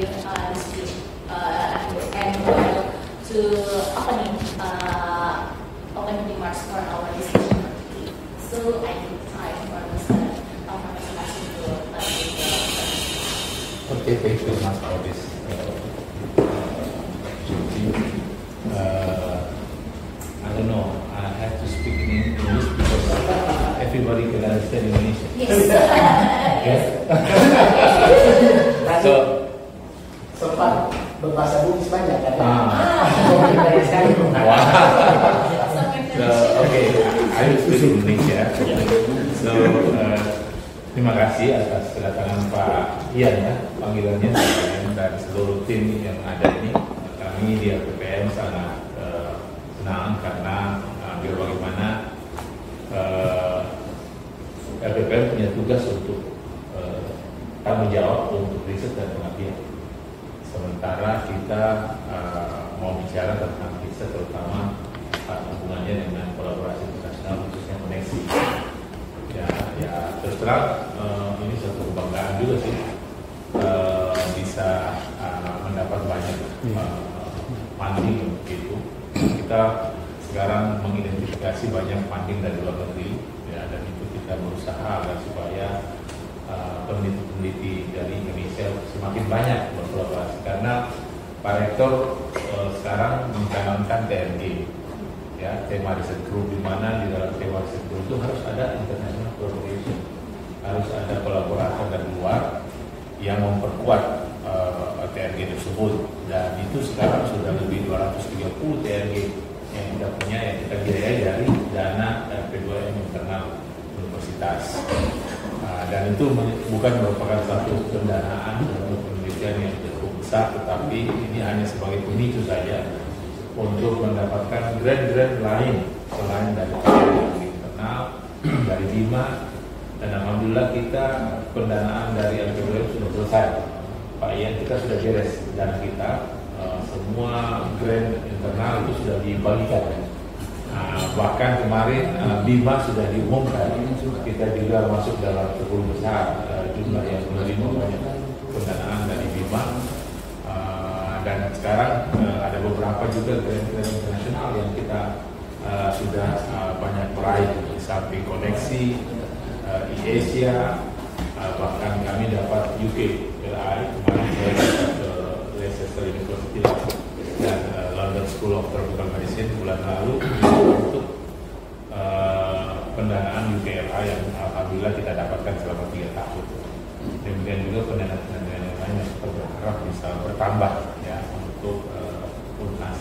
give the speech and to open remarks for our discussion. So I give time for Mr. Masing to Okay, thank you very much for this. I don't know, I have to speak in English because everybody can understand English. Yes. Yes. So, sempat berbahasa Bugis banyak kan? So, okay, I will speak in Indonesia. So, terima kasih atas kedatangan Pak Ian ya, panggilannya dan seluruh tim yang ada ini. Kami di LPPM sangat senang karena biar bagaimana LPPM punya tugas untuk tanggung jawab untuk riset dan pengabdian. Sementara kita mau bicara tentang riset terutama hubungannya dengan kolaborasi internasional khususnya koneksi. Ya terus terang ini suatu kebanggaan juga sih bisa mendapat banyak funding begitu. Kita sekarang mengidentifikasi banyak funding dari luar negeri ya, dan itu kita berusaha agar supaya peneliti-peneliti dari Indonesia semakin banyak berkolaborasi karena Pak Rektor sekarang mencanangkan TRG ya, tema riset group, di mana di dalam tema riset group itu harus ada international collaboration, harus ada kolaborator dari luar yang memperkuat TRG tersebut, dan itu sekarang sudah lebih 230 TRG yang kita punya, yang kita biayai dari dana P2M internal universitas. Dan itu bukan merupakan satu pendanaan untuk penelitian yang cukup besar, tetapi ini hanya sebagai pemicu saja untuk mendapatkan grant-grant lain selain dari yang internal, dari BIMA, dan alhamdulillah kita pendanaan dari LPWM sudah selesai. Pak Ian, kita sudah beres dana kita, semua grant internal itu sudah dibagikan. Bahkan kemarin BIMA sudah diumumkan, kita juga masuk dalam 10 besar jumlah yang menerima banyak pendanaan dari BIMA. Dan sekarang ada beberapa juga grant-grant internasional yang kita sudah banyak meraih, di samping koneksi, Asia, bahkan kami dapat UK LI, kemarin saya dapat Leicester University dan London School of Tropical Medicine bulan lalu untuk pendanaan UKLA yang alhamdulillah kita dapatkan selama 3 tahun. Demikian juga pendanaan yang lain yang kita berharap bisa bertambah ya untuk UNAS.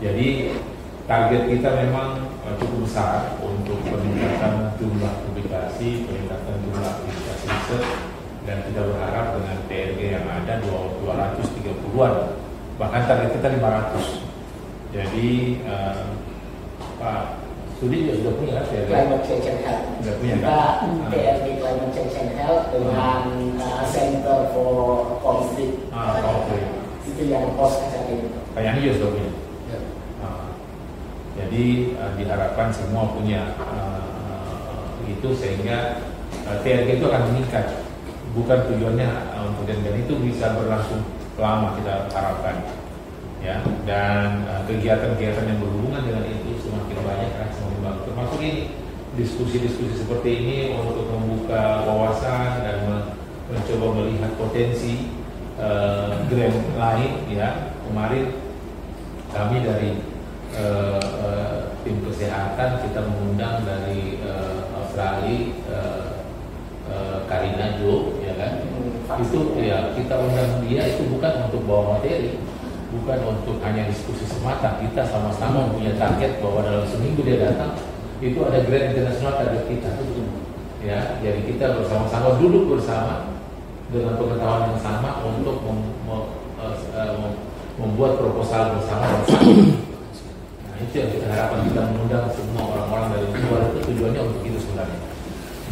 Jadi target kita memang cukup besar untuk peningkatan jumlah publikasi, peningkatan jumlah aktivitas riset, dan kita berharap dengan TRG yang ada 230-an, bahkan target kita 500. Jadi Pak Sudi juga sudah punya TRG. Climate Change and Health. Sudah punya Kita kan? TRG Climate Change and Health dengan Center for Conflict. Konflik. Itu yang host acara ini. Kayaknya juga sudah punya. Jadi diharapkan semua punya itu sehingga TRG itu akan meningkat. Bukan tujuannya untuk dan itu bisa berlangsung lama kita harapkan. Ya, dan kegiatan-kegiatan yang berhubungan dengan itu semakin banyak akan semakin bagus. Termasuk ini diskusi-diskusi seperti ini untuk membuka wawasan dan mencoba melihat potensi grant lain. Ya, kemarin kami dari tim kesehatan kita mengundang dari Australia Karina Jo, ya kan? Itu ya kita undang dia itu bukan untuk bawa materi, bukan untuk hanya diskusi semata. Kita sama-sama punya target bahwa dalam seminggu dia datang itu ada grant internasional target kita. Ya, jadi kita bersama-sama duduk bersama dengan pengetahuan yang sama untuk membuat proposal bersama. Itu yang kita harapkan, kita mengundang semua orang-orang dari luar. Itu tujuannya untuk itu sebenarnya,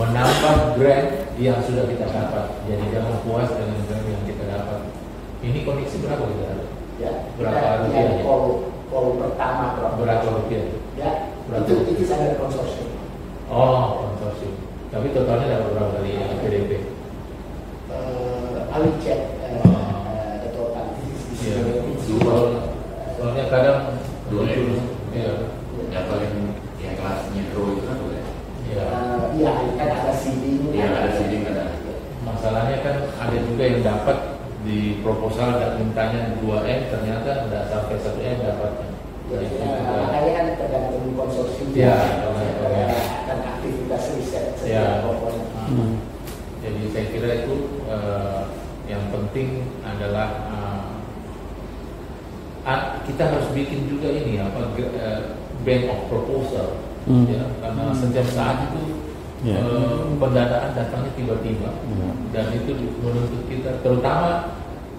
menambah grant yang sudah kita dapat. Jadi jangan puas dengan grant yang kita dapat. Ini koneksi berapa kita dapat? Ya, Berapa rupiah? Call pertama berapa rupiah? Ya, berapa? itu sangat konsorsium. Oh, konsorsium. Tapi totalnya dapat berapa dari PDP? I will check ketua dapat di proposal dan mintanya 2M, ternyata tidak sampai 1M dapatnya. Makanya kan tergantung konsorsium dan aktivitas riset setiap komponen. Jadi saya kira itu yang penting adalah kita harus bikin juga ini bank of proposal, ya, karena setiap saat itu pendanaan datangnya tiba-tiba, dan itu menuntut kita, terutama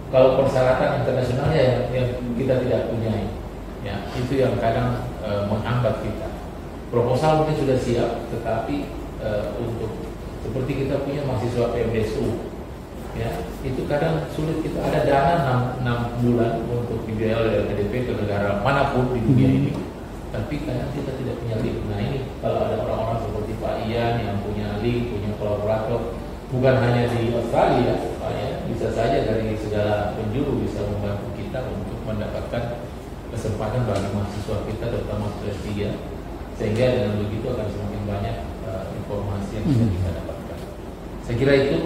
kalau persyaratan internasionalnya yang kita tidak punya, ya, itu yang kadang menghambat kita. Proposal mungkin sudah siap, tetapi untuk seperti kita punya mahasiswa PMDSU, ya, itu kadang sulit. Kita ada dana 6 bulan untuk dibiayai oleh LPDP ke negara manapun di dunia ini, tapi kadang kita tidak punya link. Nah ini kalau ada orang-orang seperti Pak Ian yang punya link, punya kolaborator, bukan hanya di Australia, Pak, ya, bisa saja dari segala penjuru bisa membantu kita untuk mendapatkan kesempatan bagi mahasiswa kita, terutama S3, sehingga dengan begitu akan semakin banyak informasi yang bisa kita dapatkan. Saya kira itu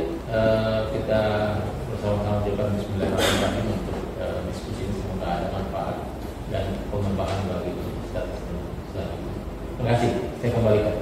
kita bersama-sama ucapkan bismillahirrahmanirrahim untuk diskusi ini, semoga ada manfaat dan pengembangan bagi kita selanjutnya. Terima kasih, saya kembalikan.